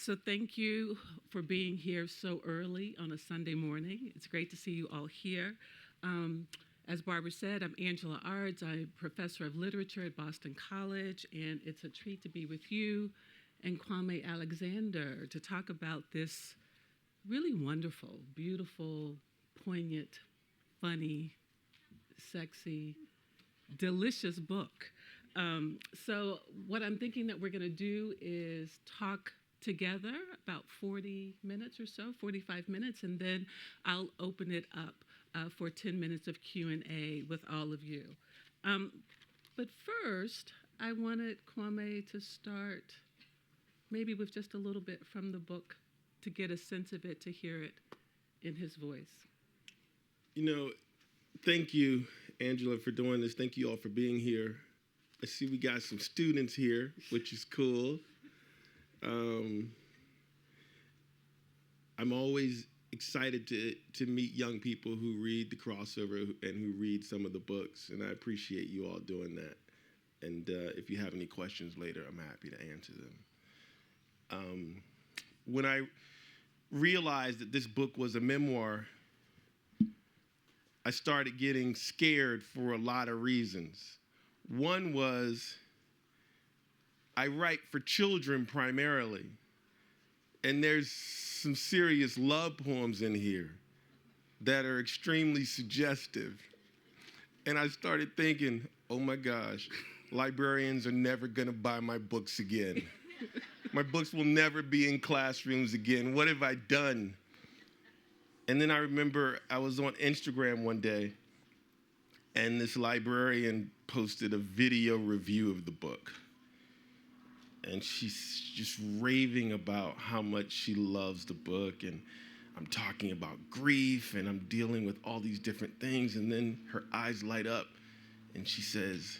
So thank you for being here so early on a Sunday morning. It's great to see you all here. As Barbara said, I'm Angela Ards. I'm a professor of literature at Boston College, and it's a treat to be with you and Kwame Alexander to talk about this really wonderful, beautiful, poignant, funny, sexy, delicious book. So what I'm thinking that we're going to do is talk together about 40 minutes or so, 45 minutes, and then I'll open it up for 10 minutes of Q&A with all of you. But first, I wanted Kwame to start maybe with just a little bit from the book to get a sense of it, to hear it in his voice. Thank you, Angela, for doing this. Thank you all for being here. I see we got some students here, which is cool. I'm always excited to meet young people who read the crossover and who read some of the books, and I appreciate you all doing that. And if you have any questions later, I'm happy to answer them. When I realized that this book was a memoir, I started getting scared for a lot of reasons. One was I write for children primarily, and there's some serious love poems in here that are extremely suggestive. And I started thinking, oh my gosh, librarians are never gonna buy my books again. My books will never be in classrooms again. What have I done? And then I remember I was on Instagram one day, and this librarian posted a video review of the book. And she's just raving about how much she loves the book. And I'm talking about grief, and I'm dealing with all these different things. And then her eyes light up, and she says,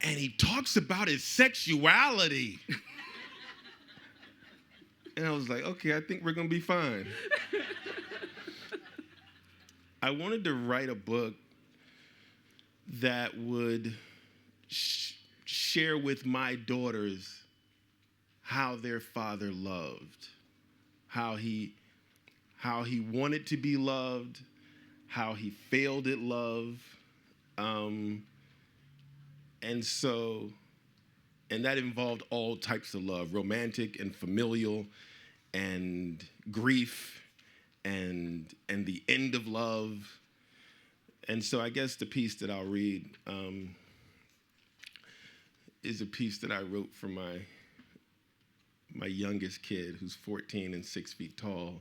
and he talks about his sexuality. And I was like, okay, I think we're going to be fine. I wanted to write a book that would share with my daughters how their father loved, how he wanted to be loved, how he failed at love. And that involved all types of love, romantic and familial and grief and the end of love. And so I guess the piece that I'll read is a piece that I wrote for my youngest kid, who's 14 and 6 feet tall.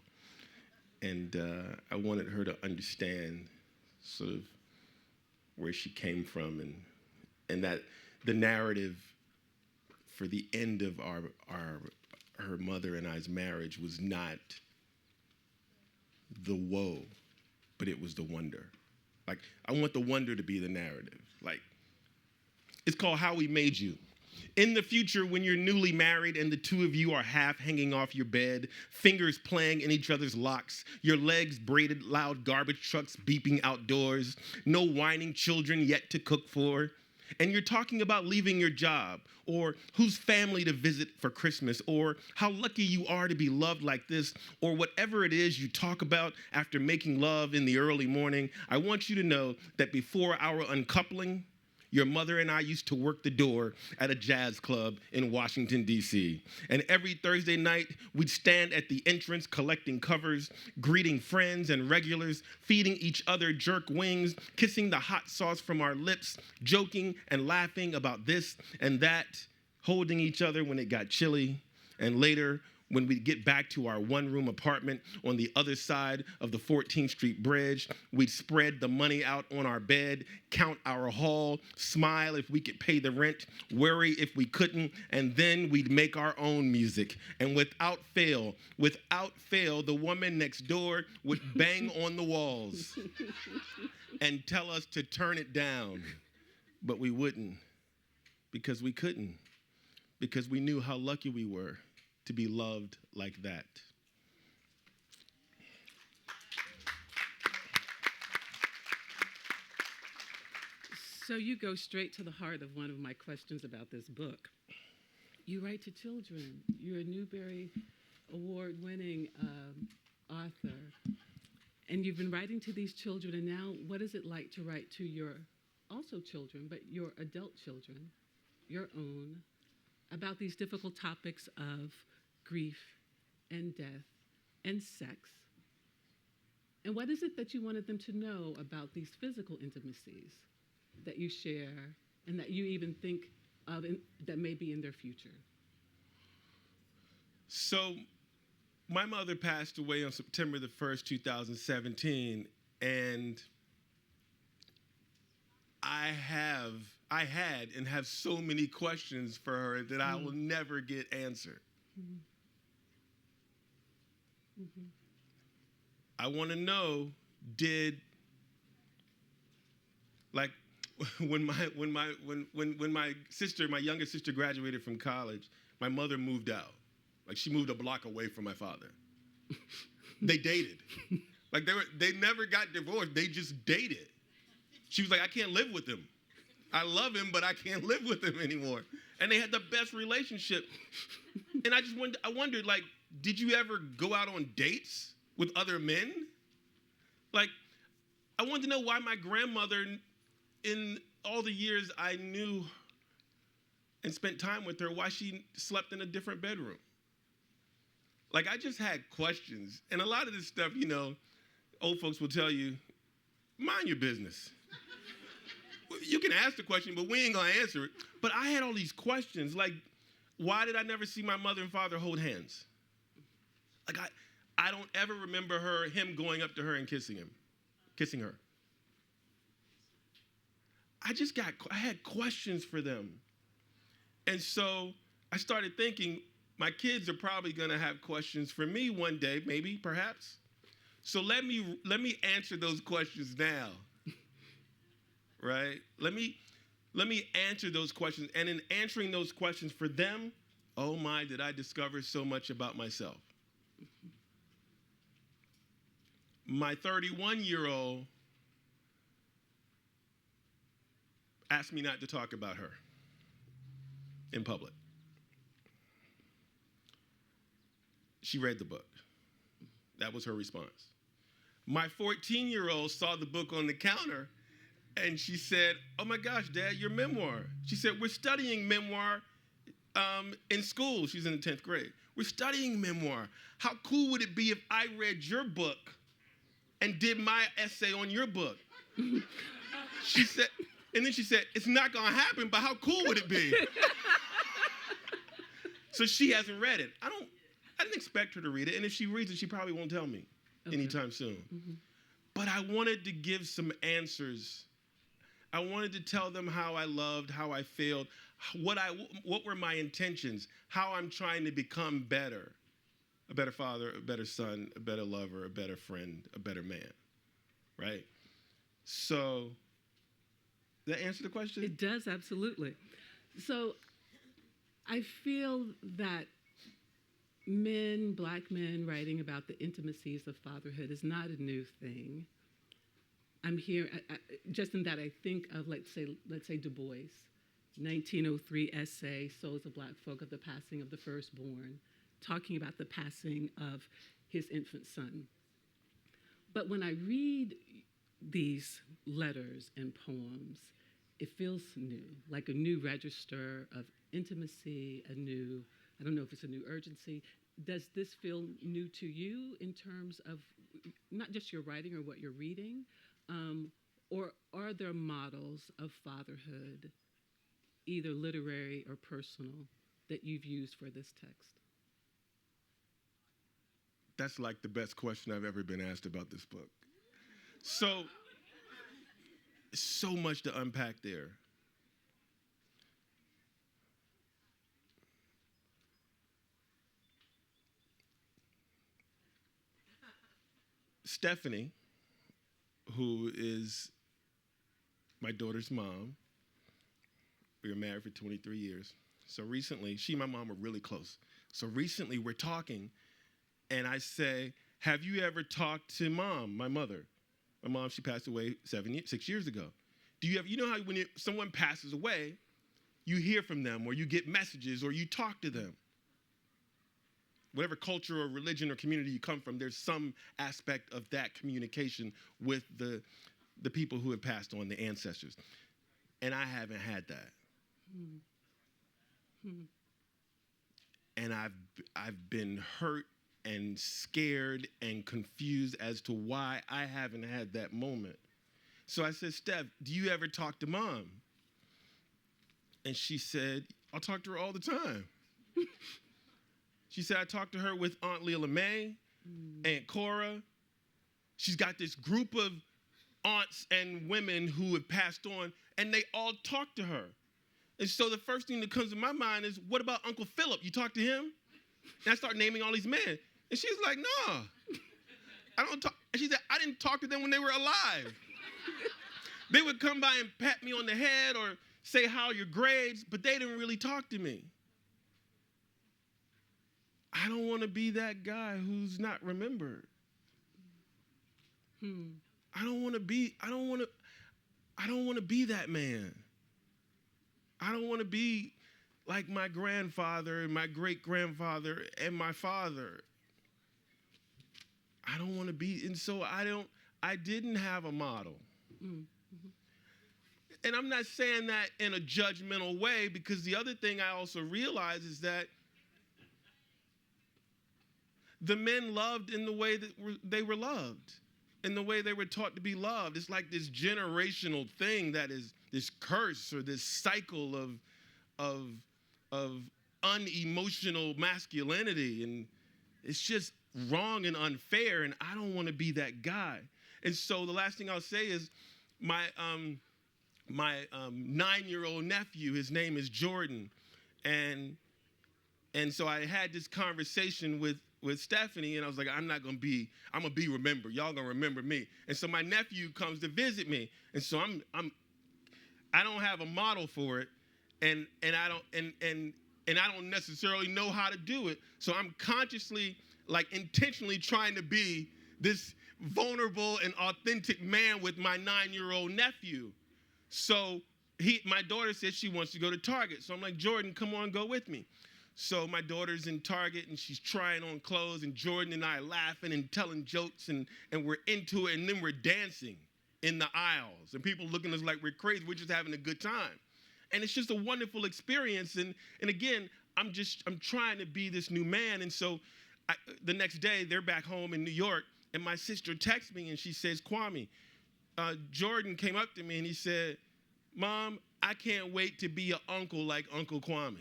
And I wanted her to understand sort of where she came from, and that the narrative for the end of her mother and I's marriage was not the woe, but it was the wonder. Like, I want the wonder to be the narrative. Like, it's called How We Made You. In the future, when you're newly married and the two of you are half hanging off your bed, fingers playing in each other's locks, your legs braided, loud garbage trucks beeping outdoors, no whining children yet to cook for, and you're talking about leaving your job, or whose family to visit for Christmas, or how lucky you are to be loved like this, or whatever it is you talk about after making love in the early morning, I want you to know that before our uncoupling, your mother and I used to work the door at a jazz club in Washington, D.C. And every Thursday night, we'd stand at the entrance collecting covers, greeting friends and regulars, feeding each other jerk wings, kissing the hot sauce from our lips, joking and laughing about this and that, holding each other when it got chilly, and later, when we'd get back to our one-room apartment on the other side of the 14th Street Bridge, we'd spread the money out on our bed, count our haul, smile if we could pay the rent, worry if we couldn't, and then we'd make our own music. And without fail, the woman next door would bang on the walls and tell us to turn it down. But we wouldn't, because we couldn't, because we knew how lucky we were to be loved like that. So you go straight to the heart of one of my questions about this book. You write to children. You're a Newbery Award-winning author. And you've been writing to these children, and now what is it like to write to your also children, but your adult children, your own, about these difficult topics of grief and death and sex? And what is it that you wanted them to know about these physical intimacies that you share and that you even think of that may be in their future? So my mother passed away on September the 1st, 2017, and I had and have so many questions for her that I will never get answered. I want to know, like when my sister, my youngest sister, graduated from college, my mother moved out. Like, she moved a block away from my father. They dated. Like, they never got divorced. They just dated. She was like, I can't live with him. I love him, but I can't live with him anymore. And they had the best relationship. And I wondered, like, did you ever go out on dates with other men? Like, I wanted to know why my grandmother, in all the years I knew and spent time with her, why she slept in a different bedroom. Like, I just had questions. And a lot of this stuff, you know, old folks will tell you, mind your business. You can ask the question, but we ain't gonna answer it. But I had all these questions, like, why did I never see my mother and father hold hands? Like, I don't ever remember him going up to her and kissing her. I had questions for them. And so I started thinking, my kids are probably gonna have questions for me one day, maybe, perhaps. So let me answer those questions now, right? Let me answer those questions. And in answering those questions for them, oh my, did I discover so much about myself. My 31-year-old asked me not to talk about her in public. She read the book. That was her response. My 14-year-old saw the book on the counter, and she said, oh my gosh, Dad, your memoir. She said, we're studying memoir in school. She's in the 10th grade. We're studying memoir. How cool would it be if I read your book and did my essay on your book? She said, and then she said, it's not gonna happen, but how cool would it be? So she hasn't read it. I didn't expect her to read it, and if she reads it, she probably won't tell me anytime soon. But I wanted to give some answers. I wanted to tell them how I loved, how I failed, what were my intentions, how I'm trying to become better, a better father, a better son, a better lover, a better friend, a better man, right? So, does that answer the question? It does, absolutely. So I feel that Black men writing about the intimacies of fatherhood is not a new thing. I'm here, just in that I think of, let's say Du Bois, 1903 essay, Souls of Black Folk, of the passing of the firstborn, talking about the passing of his infant son. But when I read these letters and poems, it feels new, like a new register of intimacy, I don't know if it's a new urgency. Does this feel new to you in terms of not just your writing or what you're reading, or are there models of fatherhood, either literary or personal, that you've used for this text? That's like the best question I've ever been asked about this book. So much to unpack there. Stephanie, who is my daughter's mom, we were married for 23 years. So recently, she and my mom were really close. So recently we're talking, and I say, have you ever talked to Mom, my mother? My mom, she passed away 6 years ago. You know how when someone passes away, you hear from them, or you get messages, or you talk to them. Whatever culture or religion or community you come from, there's some aspect of that communication with the people who have passed on, the ancestors. And I haven't had that. And I've been hurt and scared and confused as to why I haven't had that moment. So I said, Steph, do you ever talk to Mom? And she said, I'll talk to her all the time. She said, I talk to her with Aunt Leela May, Aunt Cora. She's got this group of aunts and women who have passed on, and they all talk to her. And so the first thing that comes to my mind is, what about Uncle Philip? You talk to him? And I start naming all these men. And she's like, no, I don't talk. And she said, I didn't talk to them when they were alive. They would come by and pat me on the head or say, how are your grades? But they didn't really talk to me. I don't want to be that guy who's not remembered. I don't want to be that man. I don't want to be like my grandfather and my great-grandfather and my father. I don't want to be, and so I didn't have a model. And I'm not saying that in a judgmental way, because the other thing I also realize is that the men loved in the way that they were loved, in the way they were taught to be loved. It's like this generational thing that is this curse or this cycle of unemotional masculinity, and it's just wrong and unfair, and I don't want to be that guy. And so the last thing I'll say is my 9-year-old nephew, his name is Jordan, and so I had this conversation with Stephanie, and I was like, I'm gonna be remembered. Y'all gonna remember me. And so my nephew comes to visit me, and so I don't have a model for it, and I don't necessarily know how to do it. So I'm consciously, like intentionally trying to be this vulnerable and authentic man with my 9-year-old nephew. So my daughter said she wants to go to Target. So I'm like, Jordan, come on, go with me. So my daughter's in Target, and she's trying on clothes, and Jordan and I are laughing and telling jokes, and we're into it, and then we're dancing in the aisles, and people looking at us like we're crazy. We're just having a good time. And it's just a wonderful experience. And again, I'm trying to be this new man. And so the next day, they're back home in New York, and my sister texts me, and she says, Kwame, Jordan came up to me, and he said, Mom, I can't wait to be an uncle like Uncle Kwame.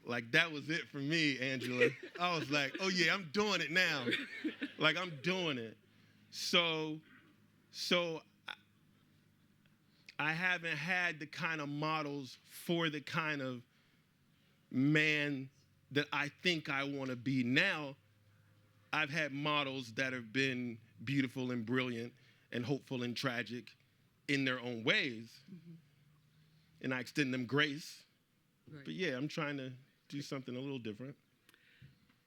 Like, that was it for me, Angela. I was like, oh, yeah, I'm doing it now. Like, I'm doing it. So I haven't had the kind of models for the kind of man that I think I want to be now. I've had models that have been beautiful and brilliant and hopeful and tragic in their own ways. And I extend them grace. Right. But yeah, I'm trying to do something a little different.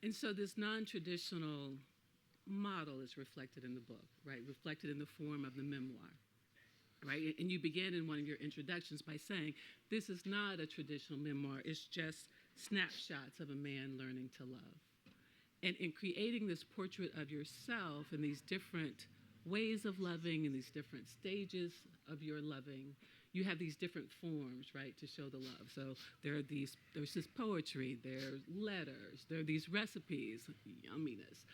And so this non-traditional model is reflected in the book, right? Reflected in the form of the memoir, right? And you began in one of your introductions by saying, this is not a traditional memoir, it's just snapshots of a man learning to love. And in creating this portrait of yourself and these different ways of loving and these different stages of your loving, you have these different forms, right, to show the love. So there's this poetry, there's letters, there are these recipes, yumminess.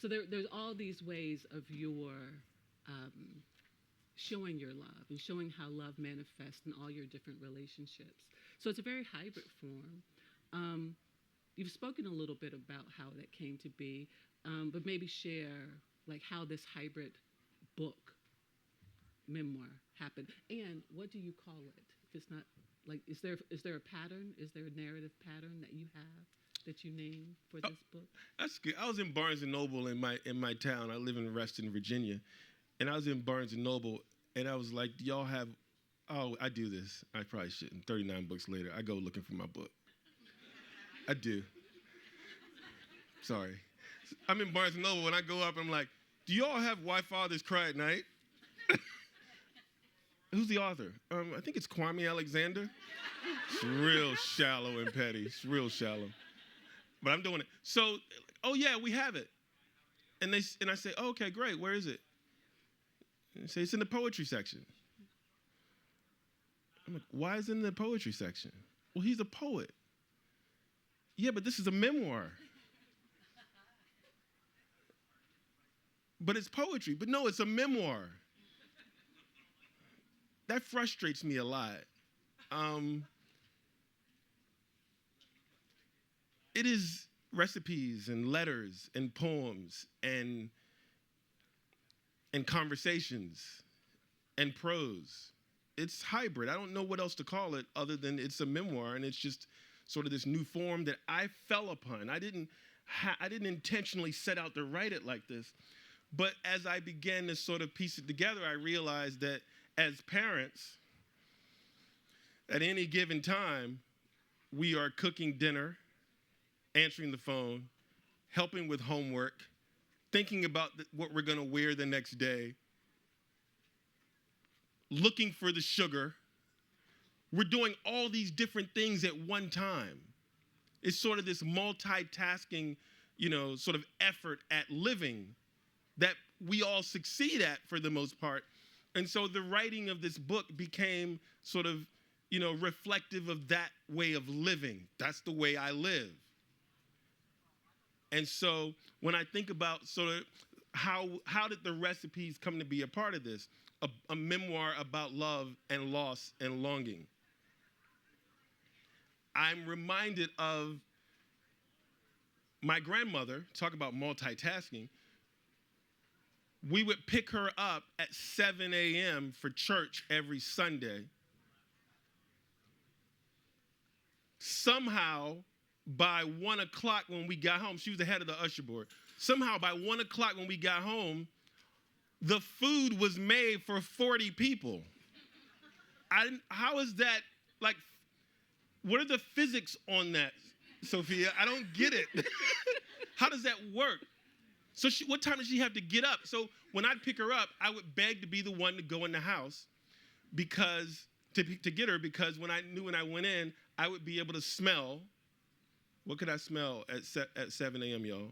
So there's all these ways of your showing your love and showing how love manifests in all your different relationships. So it's a very hybrid form. You've spoken a little bit about how that came to be, but maybe share like how this hybrid book memoir happened, and what do you call it? If it's not like, is there a pattern? Is there a narrative pattern that you have that you name for this book? That's good. I was in Barnes and Noble in my town. I live in Reston, Virginia, and I was in Barnes and Noble, and I was like, do y'all have? Oh, I do this. I probably shouldn't. 39 books later, I go looking for my book. I do. Sorry. I'm in Barnes and Noble, and I go up, and I'm like, do y'all have Why Fathers Cry at Night? Who's the author? I think it's Kwame Alexander. It's real shallow and petty. It's real shallow. But I'm doing it. So, oh yeah, we have it. And I say, oh, okay, great. Where is it? And they say, it's in the poetry section. I'm like, why is it in the poetry section? Well, he's a poet. Yeah, but this is a memoir. But it's poetry. But no, it's a memoir. That frustrates me a lot. It is recipes and letters and poems and conversations and prose. It's hybrid. I don't know what else to call it other than it's a memoir, and it's just sort of this new form that I fell upon. I didn't intentionally set out to write it like this, but as I began to sort of piece it together, I realized that as parents, at any given time, we are cooking dinner, answering the phone, helping with homework, thinking about what we're going to wear the next day, looking for the sugar. We're doing all these different things at one time. It's sort of this multitasking, sort of effort at living that we all succeed at for the most part. And so the writing of this book became sort of, reflective of that way of living. That's the way I live. And so when I think about sort of how did the recipes come to be a part of this, a memoir about love and loss and longing, I'm reminded of my grandmother. Talk about multitasking. We would pick her up at 7 a.m. for church every Sunday. Somehow, by 1 o'clock when we got home, she was the head of the usher board. Somehow, by 1 o'clock when we got home, the food was made for 40 people. How is that, like, what are the physics on that, Sophia? I don't get it. How does that work? So what time does she have to get up? So when I'd pick her up, I would beg to be the one to go in the house because to get her, because when I knew when I went in, I would be able to smell. What could I smell at 7 a.m., y'all?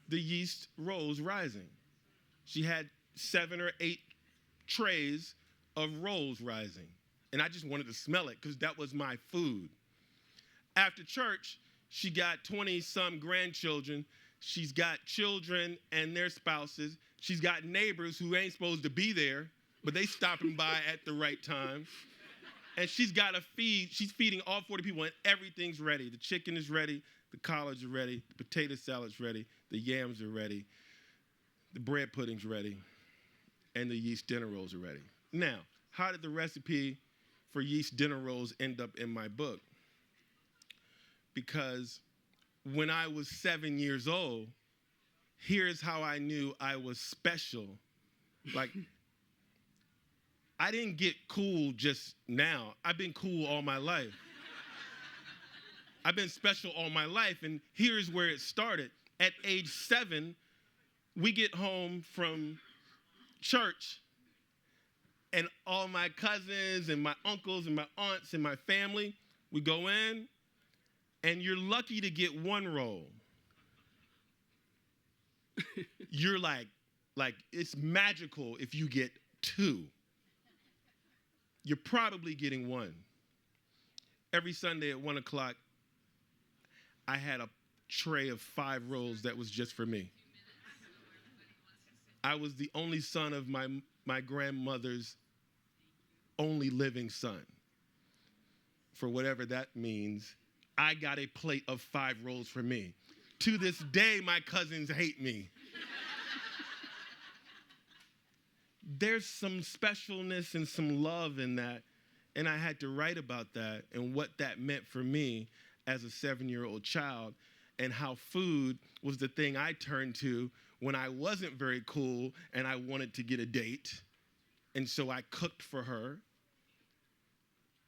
The yeast rolls rising. She had 7 or 8 trays of rolls rising. And I just wanted to smell it because that was my food. After church, she got 20-some grandchildren. She's got children and their spouses. She's got neighbors who ain't supposed to be there, but they stopping by at the right time. And she's got to feed. She's feeding all 40 people, and everything's ready. The chicken is ready. The collards are ready. The potato salad's ready. The yams are ready. The bread pudding's ready. And the yeast dinner rolls are ready. Now, how did the recipe for yeast dinner rolls end up in my book? Because when I was 7 years old, here's how I knew I was special. Like, I didn't get cool just now. I've been cool all my life. I've been special all my life, and here's where it started. At age 7, we get home from church, and all my cousins and my uncles and my aunts and my family, we go in, and you're lucky to get 1 roll. You're like it's magical if you get 2. You're probably getting 1. Every Sunday at 1 o'clock, I had a tray of 5 rolls that was just for me. I was the only son of my grandmother's only living son. For whatever that means, I got a plate of 5 rolls for me. To this day, my cousins hate me. There's some specialness and some love in that, and I had to write about that and what that meant for me as a 7-year-old child, and how food was the thing I turned to when I wasn't very cool and I wanted to get a date, and so I cooked for her,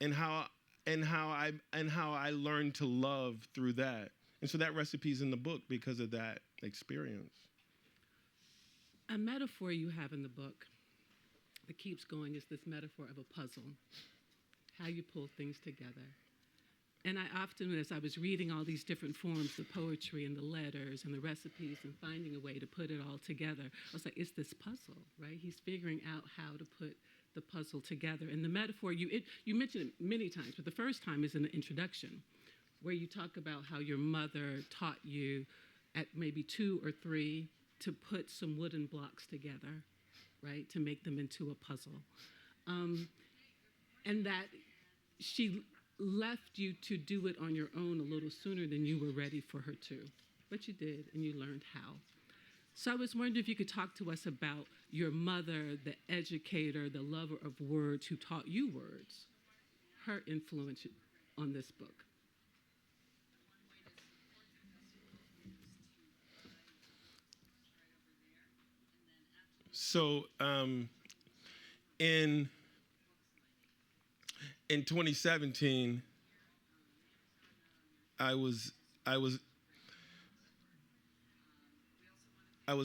and how I learned to love through that. And so that recipe's in the book because of that experience. A metaphor you have in the book that keeps going is this metaphor of a puzzle, how you pull things together. And I often, as I was reading all these different forms, the poetry and the letters and the recipes and finding a way to put it all together, I was like, it's this puzzle, right? He's figuring out how to put the puzzle together. And the metaphor, you mentioned it many times, but the first time is in the introduction, where you talk about how your mother taught you at maybe 2 or 3 to put some wooden blocks together, right, to make them into a puzzle. And that she left you to do it on your own a little sooner than you were ready for her to. But you did, and you learned how. So I was wondering if you could talk to us about your mother, the educator, the lover of words who taught you words, her influence on this book. So in 2017, I was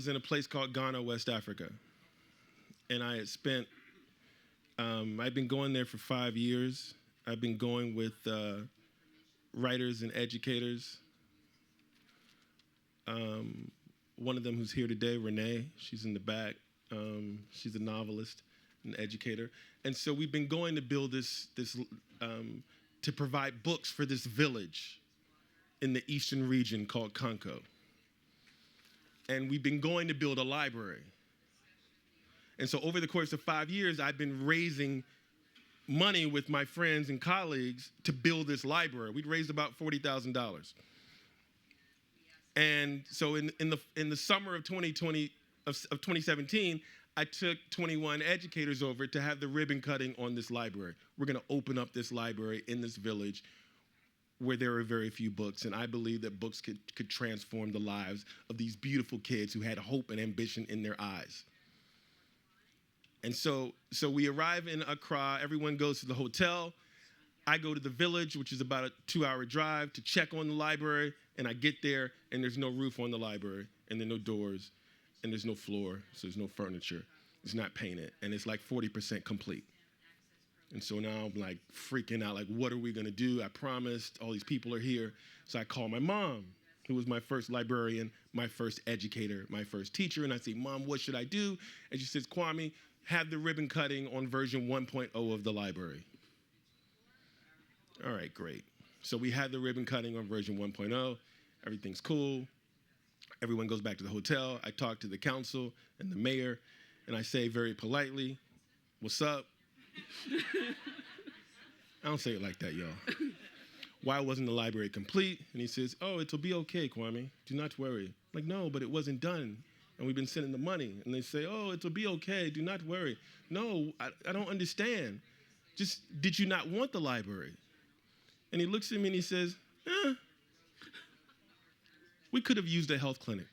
in a place called Ghana, West Africa, and I had spent. I'd been going there for 5 years. I've been going with writers and educators. One of them who's here today, Renee, she's in the back. She's a novelist, an educator. And so we've been going to build this to provide books for this village in the eastern region called Conco. And we've been going to build a library. And so over the course of 5 years, I've been raising money with my friends and colleagues to build this library. We'd raised about $40,000. And so in the summer of 2017, I took 21 educators over to have the ribbon cutting on this library. We're going to open up this library in this village where there are very few books, and I believe that books could transform the lives of these beautiful kids who had hope and ambition in their eyes. And so we arrive in Accra. Everyone goes to the hotel. I go to the village, which is about a 2-hour drive, to check on the library, and I get there, and there's no roof on the library, and there are no doors, and there's no floor, so there's no furniture. It's not painted, and it's like 40% complete. And so now I'm like freaking out, like, what are we gonna do? I promised, all these people are here. So I call my mom, who was my first librarian, my first educator, my first teacher, and I say, Mom, what should I do? And she says, Kwame, have the ribbon cutting on version 1.0 of the library. All right, great. So we had the ribbon cutting on version 1.0. Everything's cool. Everyone goes back to the hotel. I talk to the council and the mayor, and I say very politely, what's up? I don't say it like that, y'all. Why wasn't the library complete? And he says, oh, it'll be okay, Kwame. Do not worry. I'm like, no, but it wasn't done. And we've been sending the money. And they say, oh, it'll be okay. Do not worry. No, I don't understand. Just, did you not want the library? And he looks at me and he says, we could have used a health clinic.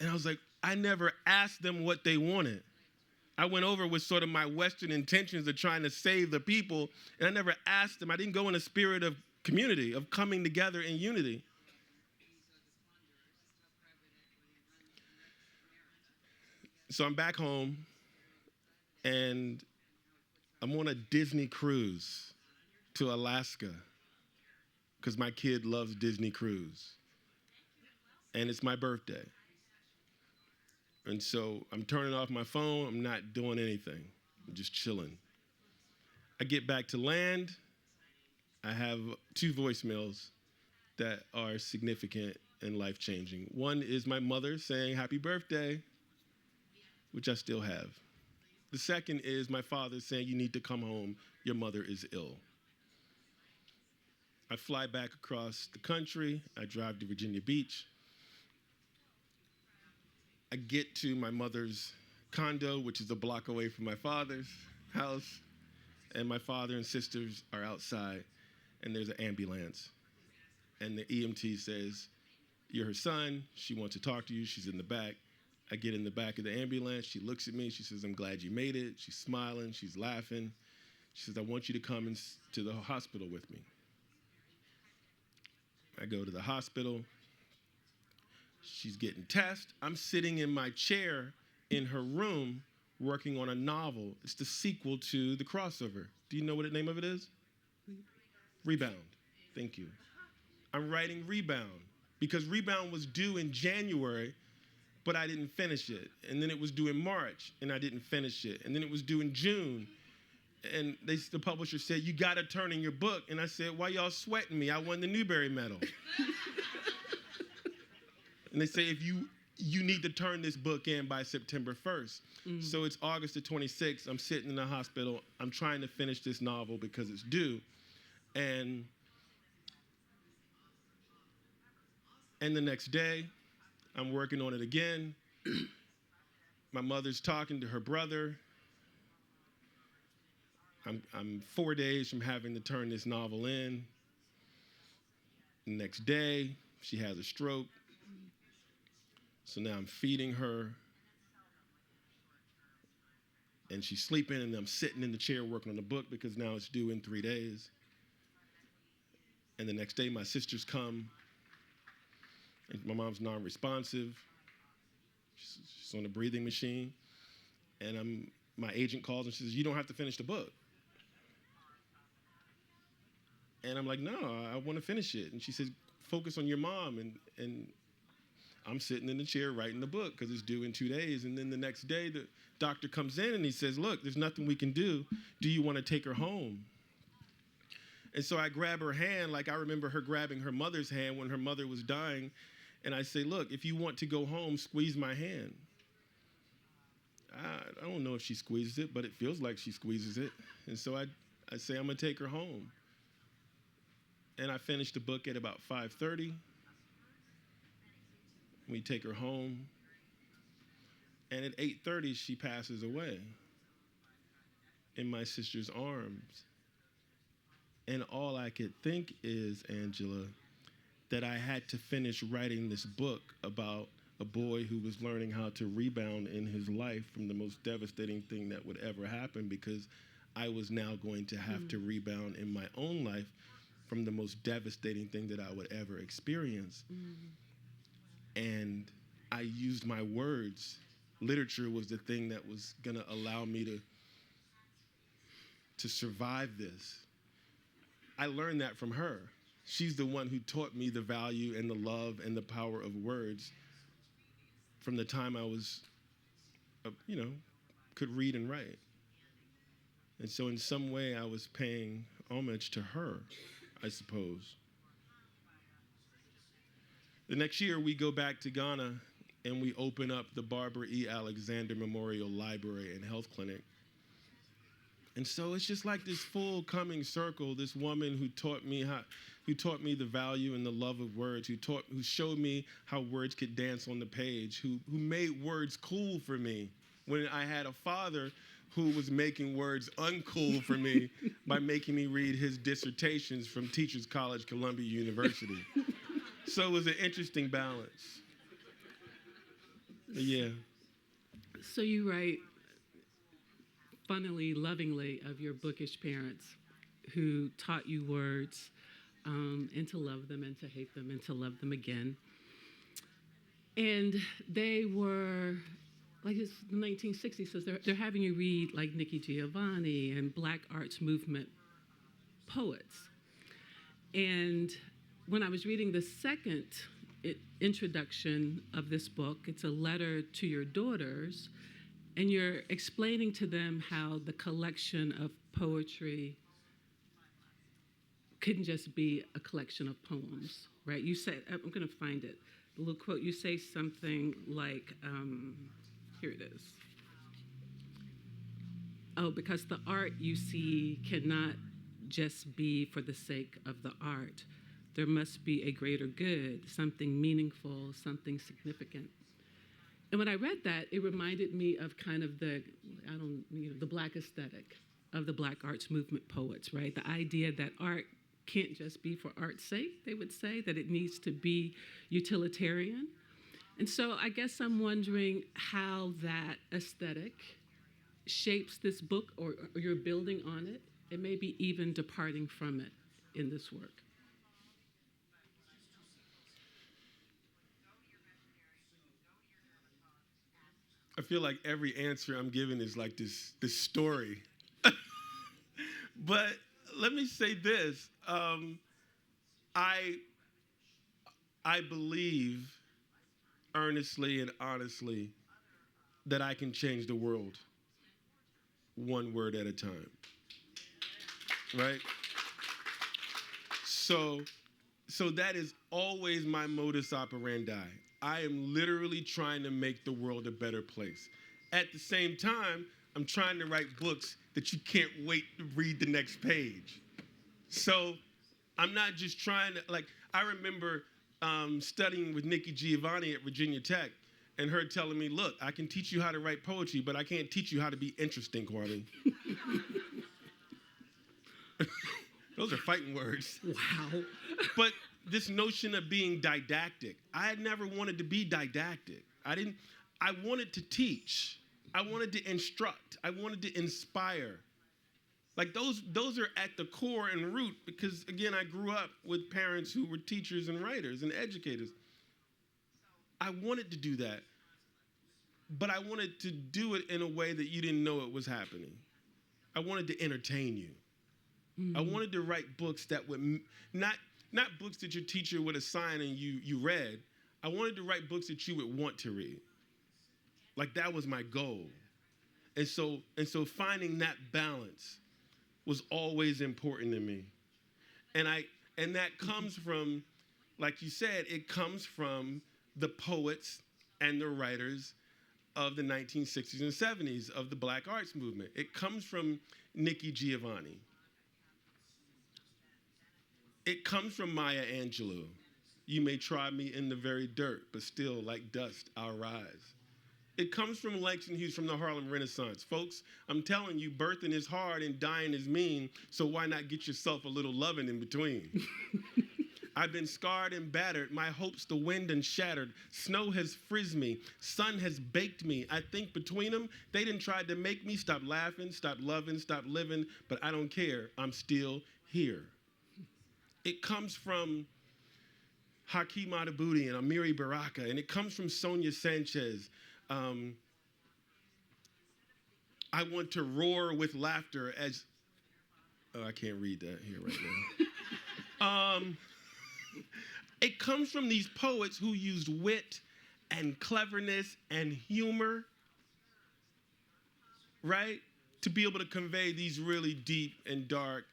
And I was like, I never asked them what they wanted. I went over with sort of my Western intentions of trying to save the people, and I never asked them. I didn't go in a spirit of community, of coming together in unity. So I'm back home, and I'm on a Disney cruise to Alaska because my kid loves Disney cruise. And it's my birthday. And so I'm turning off my phone. I'm not doing anything. I'm just chilling. I get back to land. I have 2 voicemails that are significant and life-changing. One is my mother saying happy birthday, which I still have. The second is my father saying, you need to come home. Your mother is ill. I fly back across the country. I drive to Virginia Beach. I get to my mother's condo, which is a block away from my father's house, and my father and sisters are outside, and there's an ambulance. And the EMT says, you're her son. She wants to talk to you. She's in the back. I get in the back of the ambulance. She looks at me. She says, I'm glad you made it. She's smiling. She's laughing. She says, I want you to come to the hospital with me. I go to the hospital. She's getting tests. I'm sitting in my chair in her room working on a novel. It's the sequel to the crossover. Do you know what the name of it is? Rebound. Thank you. I'm writing Rebound because Rebound was due in January, but I didn't finish it. And then it was due in March, and I didn't finish it. And then it was due in June. And the publisher said, you got to turn in your book. And I said, why y'all sweating me? I won the Newbery Medal. And they say, if you need to turn this book in by September 1st. Mm-hmm. So it's August the 26th. I'm sitting in the hospital. I'm trying to finish this novel because it's due. And the next day, I'm working on it again. My mother's talking to her brother. I'm 4 days from having to turn this novel in. The next day, she has a stroke. So now I'm feeding her. And she's sleeping, and I'm sitting in the chair working on the book because now it's due in 3 days. And the next day, my sisters come. And my mom's non-responsive. She's on a breathing machine. And my agent calls and says, you don't have to finish the book. And I'm like, no, I want to finish it. And she says, focus on your mom. And I'm sitting in the chair writing the book because it's due in 2 days. And then the next day, the doctor comes in and he says, look, there's nothing we can do. Do you want to take her home? And so I grab her hand, like I remember her grabbing her mother's hand when her mother was dying. And I say, look, if you want to go home, squeeze my hand. I don't know if she squeezes it, but it feels like she squeezes it. And so I say, I'm going to take her home. And I finish the book at about 5:30. We take her home. And at 8:30, she passes away in my sister's arms. And all I could think is, Angela, that I had to finish writing this book about a boy who was learning how to rebound in his life from the most devastating thing that would ever happen, because I was now going to have to rebound in my own life from the most devastating thing that I would ever experience. And I used my words. Literature was the thing that was going to allow me to survive this. I learned that from her. She's the one who taught me the value and the love and the power of words from the time I was, could read and write. And so in some way I was paying homage to her, I suppose. The next year we go back to Ghana and we open up the Barbara E. Alexander Memorial Library and Health Clinic. And so it's just like this full coming circle, this woman who taught me the value and the love of words, who showed me how words could dance on the page, who made words cool for me when I had a father who was making words uncool for me by making me read his dissertations from Teachers College, Columbia University. So it was an interesting balance. But yeah. So you write funnily, lovingly of your bookish parents who taught you words, and to love them and to hate them and to love them again. And they were, like it's the 1960s, so they're having you read like Nikki Giovanni and Black Arts Movement poets. And when I was reading the second introduction of this book, it's a letter to your daughters, and you're explaining to them how the collection of poetry couldn't just be a collection of poems, right? You said, I'm going to find it, the little quote. You say something like, here it is. Oh, because the art you see cannot just be for the sake of the art. There must be a greater good, something meaningful, something significant. And when I read that, it reminded me of kind of the Black aesthetic of the Black Arts Movement poets, right? The idea that art can't just be for art's sake, they would say, that it needs to be utilitarian. And so I guess I'm wondering how that aesthetic shapes this book, or you're building on it, and maybe even departing from it in this work. I feel like every answer I'm giving is like this story. But let me say this. I believe earnestly and honestly that I can change the world one word at a time. Right? So that is always my modus operandi. I am literally trying to make the world a better place. At the same time, I'm trying to write books that you can't wait to read the next page. So I'm not just trying to, like, I remember studying with Nikki Giovanni at Virginia Tech and her telling me, look, I can teach you how to write poetry, but I can't teach you how to be interesting, Kwame. Those are fighting words. Wow. But this notion of being didactic, I had never wanted to be didactic. I wanted to teach. I wanted to instruct. I wanted to inspire. Like those are at the core and root because, again, I grew up with parents who were teachers and writers and educators. I wanted to do that, but I wanted to do it in a way that you didn't know it was happening. I wanted to entertain you. Mm-hmm. I wanted to write books that would not books that your teacher would assign and you read. I wanted to write books that you would want to read. Like that was my goal. And so finding that balance was always important to me. And that comes from, like you said, it comes from the poets and the writers of the 1960s and 70s of the Black arts movement. It comes from Nikki Giovanni. It comes from Maya Angelou. You may try me in the very dirt, but still like dust I'll rise. It comes from Langston Hughes from the Harlem Renaissance. Folks, I'm telling you, birthing is hard and dying is mean, so why not get yourself a little loving in between? I've been scarred and battered, my hopes the wind and shattered. Snow has frizzed me, sun has baked me. I think between them, they done tried to make me stop laughing, stop loving, stop living, but I don't care, I'm still here. It comes from Hakeem Adabudi and Amiri Baraka, and it comes from Sonia Sanchez. I want to roar with laughter as... Oh, I can't read that here right now. It comes from these poets who used wit and cleverness and humor, right, to be able to convey these really deep and dark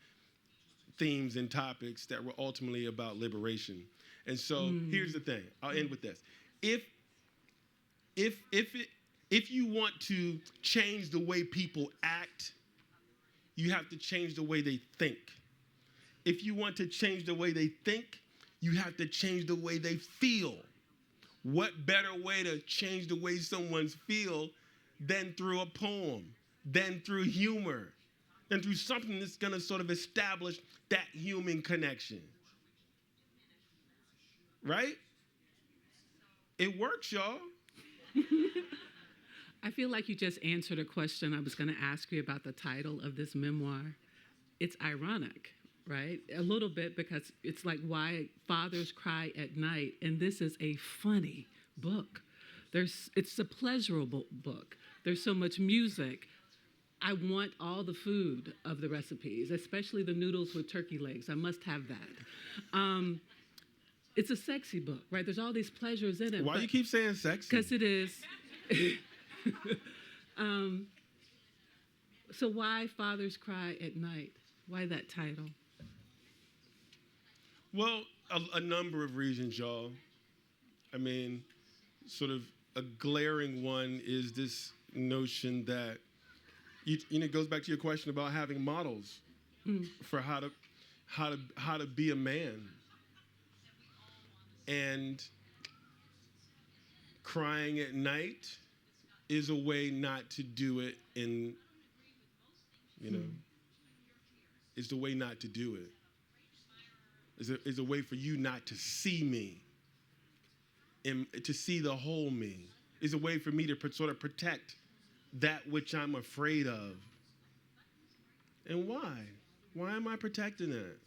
themes and topics that were ultimately about liberation. And so here's the thing. I'll end with this. If you want to change the way people act, you have to change the way they think. If you want to change the way they think, you have to change the way they feel. What better way to change the way someone's feel than through a poem, than through humor, than through something that's going to sort of establish that human connection. Right? It works, y'all. I feel like you just answered a question I was going to ask you about the title of this memoir. It's ironic, right? A little bit, because it's like Why Fathers Cry at Night, and this is a funny book. It's a pleasurable book. There's so much music. I want all the food of the recipes, especially the noodles with turkey legs. I must have that. It's a sexy book, right? There's all these pleasures in it. Why do you keep saying sexy? Because it is. So why Fathers Cry at Night? Why that title? Well, a number of reasons, y'all. I mean, sort of a glaring one is this notion that, it goes back to your question about having models for how to be a man. And crying at night is a way not to do it is the way not to do it. Is a way for you not to see me, and to see the whole me. Is a way for me to sort of protect that which I'm afraid of. And why? Why am I protecting that?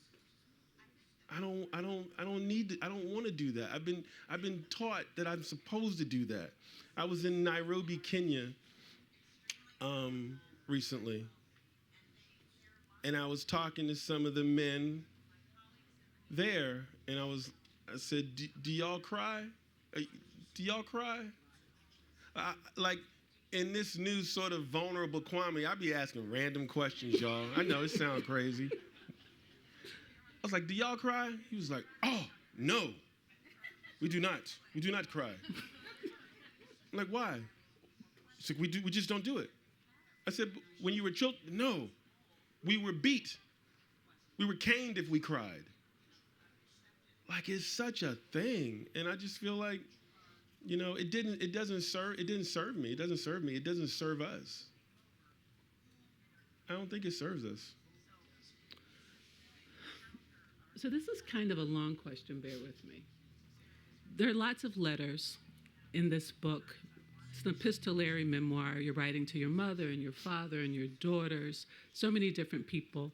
I don't need to, I don't want to do that. I've been taught that I'm supposed to do that. I was in Nairobi, Kenya, recently, and I was talking to some of the men there, and I said, do y'all cry? Do y'all cry? Like, in this new sort of vulnerable Kwame, I be asking random questions, y'all. I know it sounds crazy. I was like, do y'all cry? He was like, oh, no, we do not. We do not cry. I'm like, why? He's like, we just don't do it. I said, when you were children, no, we were beat. We were caned if we cried. Like, it's such a thing. And I just feel like, it didn't serve me. It doesn't serve me. It doesn't serve us. I don't think it serves us. So this is kind of a long question, bear with me. There are lots of letters in this book. It's an epistolary memoir. You're writing to your mother and your father and your daughters, so many different people.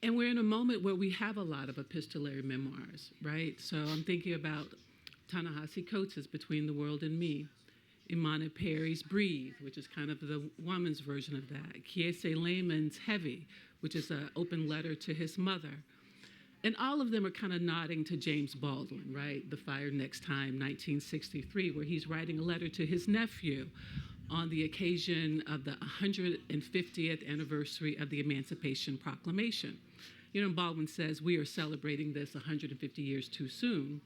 And we're in a moment where we have a lot of epistolary memoirs, right? So I'm thinking about Ta-Nehisi Coates' Between the World and Me, Imani Perry's Breathe, which is kind of the woman's version of that, Kiese Layman's Heavy, which is an open letter to his mother. And all of them are kind of nodding to James Baldwin, right? The Fire Next Time, 1963, where he's writing a letter to his nephew on the occasion of the 150th anniversary of the Emancipation Proclamation. Baldwin says, we are celebrating this 150 years too soon.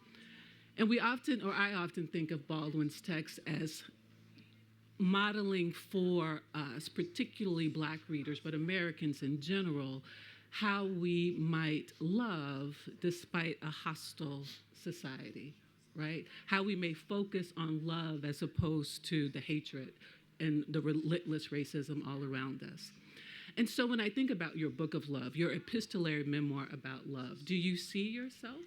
And I often think of Baldwin's text as modeling for us, particularly Black readers, but Americans in general, how we might love despite a hostile society, right? How we may focus on love as opposed to the hatred and the relentless racism all around us. And so when I think about your book of love, your epistolary memoir about love, do you see yourself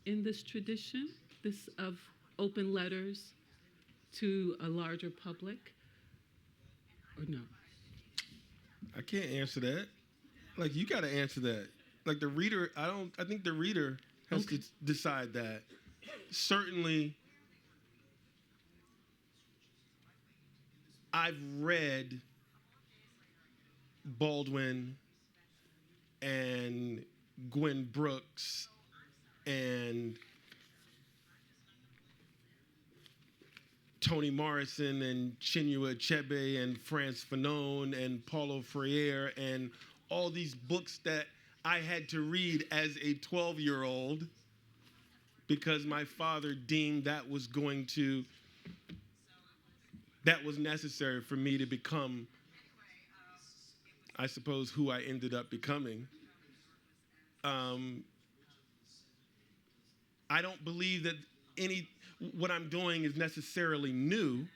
in this tradition, this of open letters to a larger public, or no? I can't answer that. Like, you got to answer that. Like, the reader, I think the reader has to decide that. Certainly, I've read Baldwin and Gwen Brooks and Toni Morrison and Chinua Achebe and Frantz Fanon and Paulo Freire and all these books that I had to read as a 12-year-old because my father deemed that was necessary for me to become, I suppose, who I ended up becoming. I don't believe that what I'm doing is necessarily new.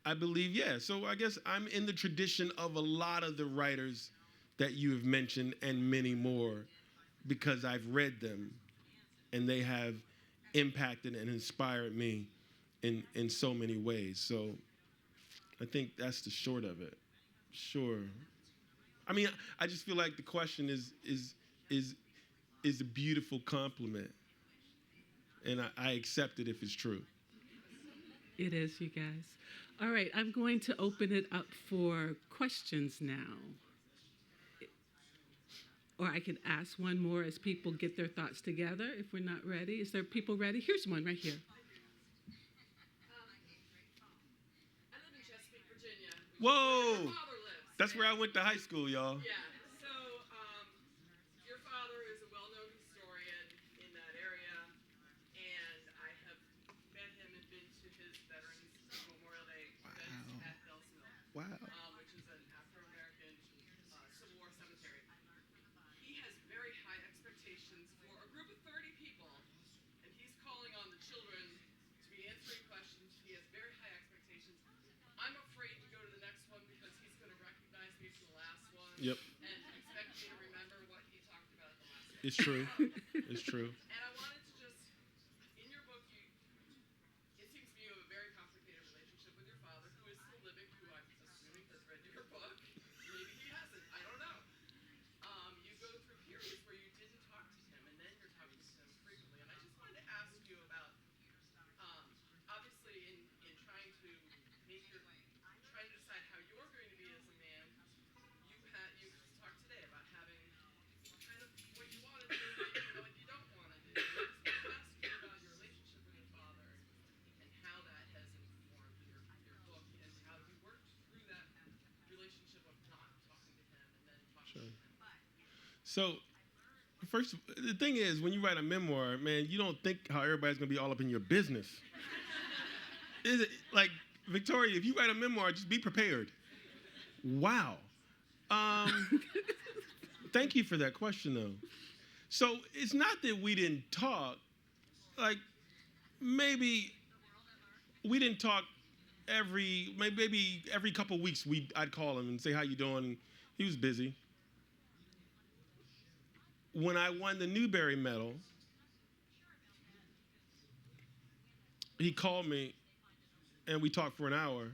I believe, yeah. So I guess I'm in the tradition of a lot of the writers that you have mentioned and many more because I've read them and they have impacted and inspired me in so many ways. So I think that's the short of it. Sure. I mean, I just feel like the question is a beautiful compliment, and I accept it if it's true. It is, you guys. All right, I'm going to open it up for questions now. Or I could ask one more as people get their thoughts together if we're not ready. Is there people ready? Here's one right here. I live in Chesapeake, Virginia. Whoa! Where your father lives. That's where I went to high school, y'all. Yeah. So, your father is a well-known historian in that area, and I have met him and been to his Veterans Memorial Day event at Bells Mill, Wow. which is an Afro-American Civil War cemetery. He has very high expectations for a group of 30 people, and he's calling on the children to be answering questions. He has very high expectations. I'm afraid to go to the next one because he's going to recognize me from the last one. Yep. And expect me to remember what he talked about at the last one. It's true. It's true. And I wanted to just, in your book, it seems to me you have a very complicated relationship with your father, who is still living, who I'm assuming has read your book. Maybe he hasn't. I don't know. You go through periods where you didn't talk to him, and Sure. So, first, the thing is, when you write a memoir, man, you don't think how everybody's gonna be all up in your business. Is it like Victoria? If you write a memoir, just be prepared. Wow. Thank you for that question, though. So it's not that we didn't talk. Like maybe we didn't talk maybe every couple weeks. I'd call him and say how you doing. He was busy. When I won the Newbery Medal, he called me and we talked for an hour.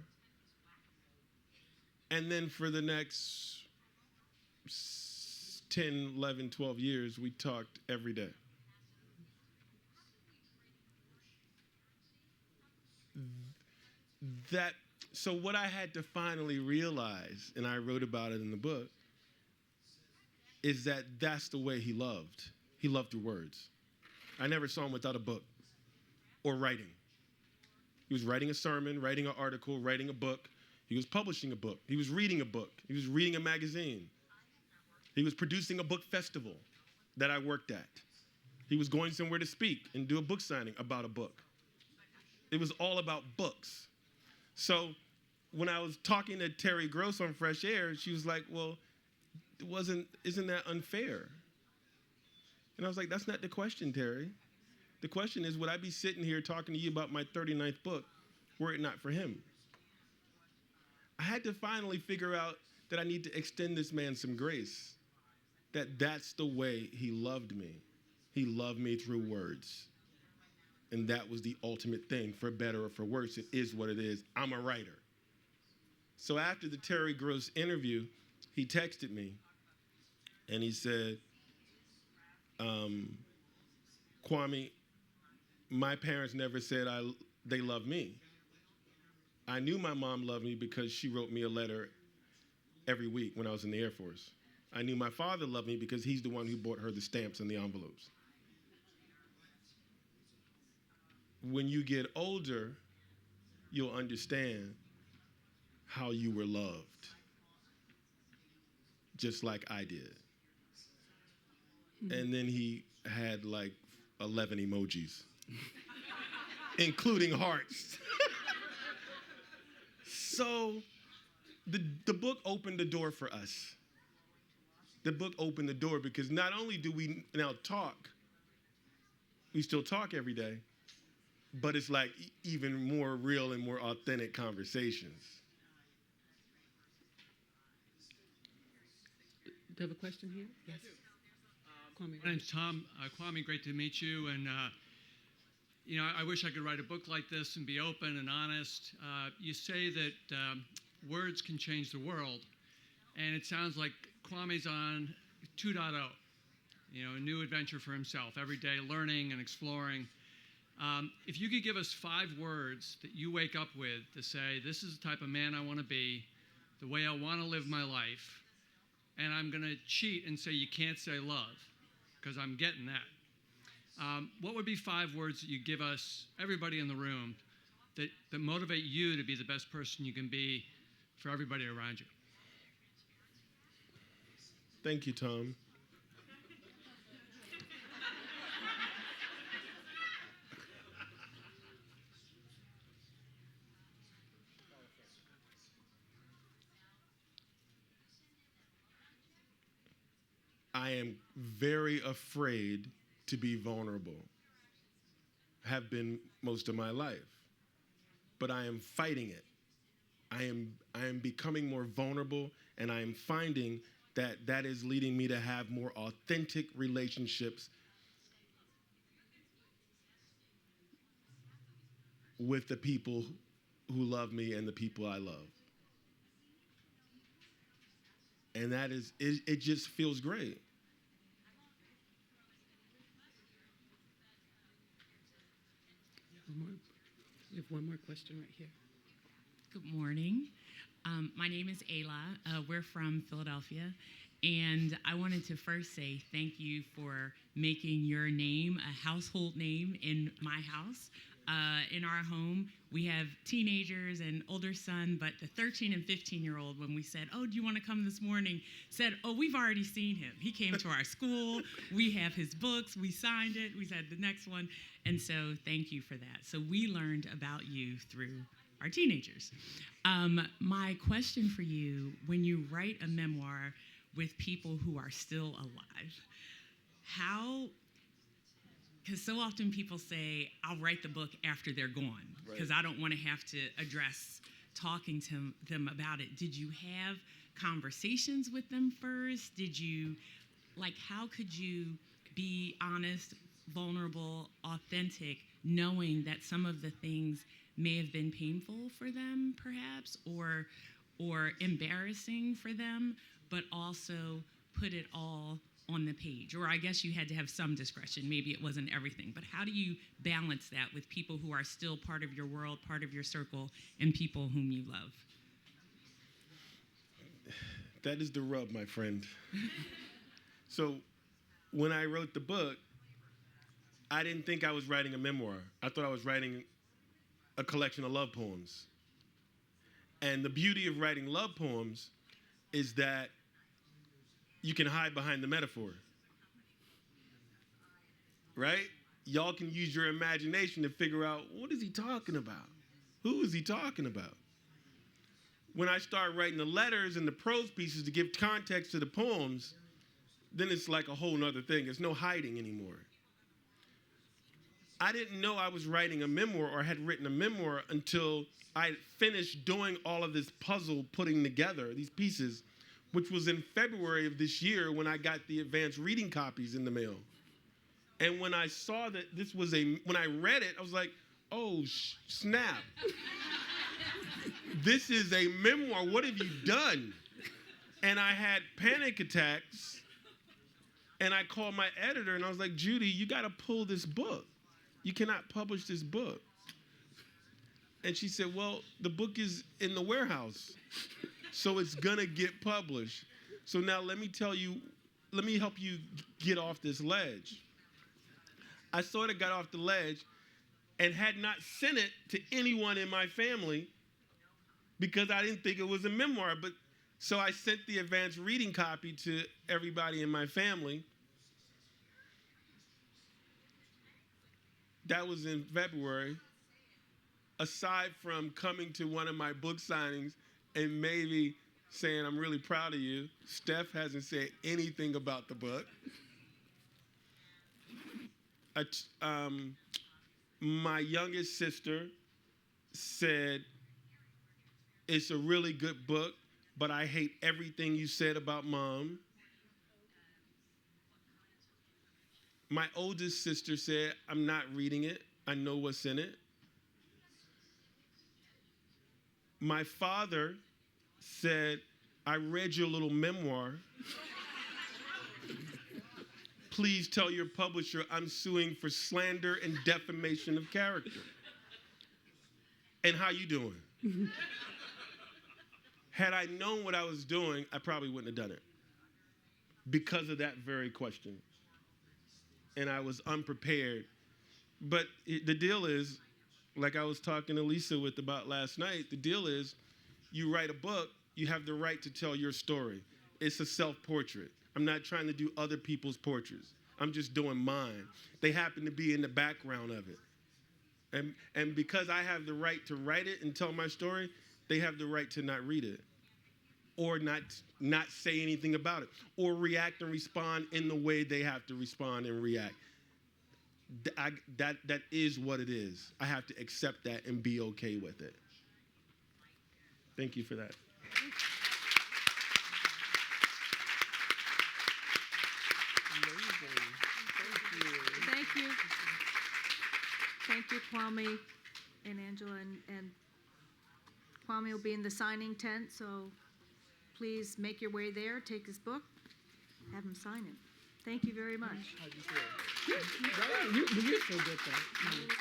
And then for the next 10, 11, 12 years, we talked every day. So what I had to finally realize, and I wrote about it in the book, is that that's the way he loved. He loved through words. I never saw him without a book or writing. He was writing a sermon, writing an article, writing a book. He was publishing a book. He was reading a book. He was reading a magazine. He was producing a book festival that I worked at. He was going somewhere to speak and do a book signing about a book. It was all about books. So when I was talking to Terry Gross on Fresh Air, she was like, well, isn't that unfair? And I was like, that's not the question, Terry. The question is, would I be sitting here talking to you about my 39th book were it not for him? I had to finally figure out that I need to extend this man some grace, that's the way he loved me. He loved me through words. And that was the ultimate thing, for better or for worse. It is what it is. I'm a writer. So after the Terry Gross interview, he texted me and he said, Kwame, my parents never said they love me. I knew my mom loved me because she wrote me a letter every week when I was in the Air Force. I knew my father loved me because he's the one who bought her the stamps and the envelopes. When you get older, you'll understand how you were loved, just like I did. And then he had like 11 emojis, including hearts. So the book opened the door for us. The book opened the door because not only do we now talk, we still talk every day, but it's like even more real and more authentic conversations. Do you have a question here? Yes. Kwame. My name's Tom. Kwame, great to meet you. And, I wish I could write a book like this and be open and honest. You say that words can change the world. And it sounds like Kwame's on 2.0, a new adventure for himself, every day learning and exploring. If you could give us 5 words that you wake up with to say, this is the type of man I want to be, the way I want to live my life, and I'm going to cheat and say you can't say love, because I'm getting that. What would be 5 words that you give us, everybody in the room, that motivate you to be the best person you can be for everybody around you? Thank you, Tom. I am very afraid to be vulnerable. Have been most of my life. But I am fighting it. I am becoming more vulnerable, and I am finding that is leading me to have more authentic relationships with the people who love me and the people I love. And it just feels great. We have one more question right here. Good morning. My name is Ayla. We're from Philadelphia. And I wanted to first say thank you for making your name a household name in my house. In our home, we have teenagers and older son, but the 13 and 15-year-old, when we said, oh, do you want to come this morning, said, oh, we've already seen him. He came to our school. We have his books. We signed it. We said the next one. And so thank you for that. So we learned about you through our teenagers. My question for you, when you write a memoir with people who are still alive, because so often people say, I'll write the book after they're gone, because I don't want to have to address talking to them about it. Did you have conversations with them first? How could you be honest, vulnerable, authentic, knowing that some of the things may have been painful for them, perhaps, or embarrassing for them, but also put it all on the page? Or I guess you had to have some discretion. Maybe it wasn't everything. But how do you balance that with people who are still part of your world, part of your circle, and people whom you love? That is the rub, my friend. So when I wrote the book, I didn't think I was writing a memoir. I thought I was writing a collection of love poems. And the beauty of writing love poems is that you can hide behind the metaphor, right? Y'all can use your imagination to figure out, what is he talking about? Who is he talking about? When I start writing the letters and the prose pieces to give context to the poems, then it's like a whole nother thing. There's no hiding anymore. I didn't know I was writing a memoir or had written a memoir until I finished doing all of this puzzle putting together, these pieces, which was in February of this year when I got the advanced reading copies in the mail. And when I saw that when I read it, I was like, oh, snap. This is a memoir. What have you done? And I had panic attacks. And I called my editor and I was like, Judy, you got to pull this book. You cannot publish this book. And she said, well, the book is in the warehouse, so it's gonna get published. So now let me help you get off this ledge. I sort of got off the ledge and had not sent it to anyone in my family because I didn't think it was a memoir. But so I sent the advanced reading copy to everybody in my family. That was in February. Aside from coming to one of my book signings and maybe saying, I'm really proud of you, Steph hasn't said anything about the book. My youngest sister said, it's a really good book, but I hate everything you said about Mom. My oldest sister said, I'm not reading it. I know what's in it. My father said, I read your little memoir. Please tell your publisher I'm suing for slander and defamation of character. And how you doing? Had I known what I was doing, I probably wouldn't have done it because of that very question. And I was unprepared. But the deal is, like I was talking to Lisa about last night, the deal is you write a book, you have the right to tell your story. It's a self-portrait. I'm not trying to do other people's portraits. I'm just doing mine. They happen to be in the background of it. And because I have the right to write it and tell my story, they have the right to not read it or not say anything about it or react and respond in the way they have to respond and react. That is what it is. I have to accept that and be okay with it. Thank you for that. Thank you. Thank you, Kwame and Angela. And Kwame will be in the signing tent, so please make your way there, take his book, have him sign it. Thank you very much. You did so good, though.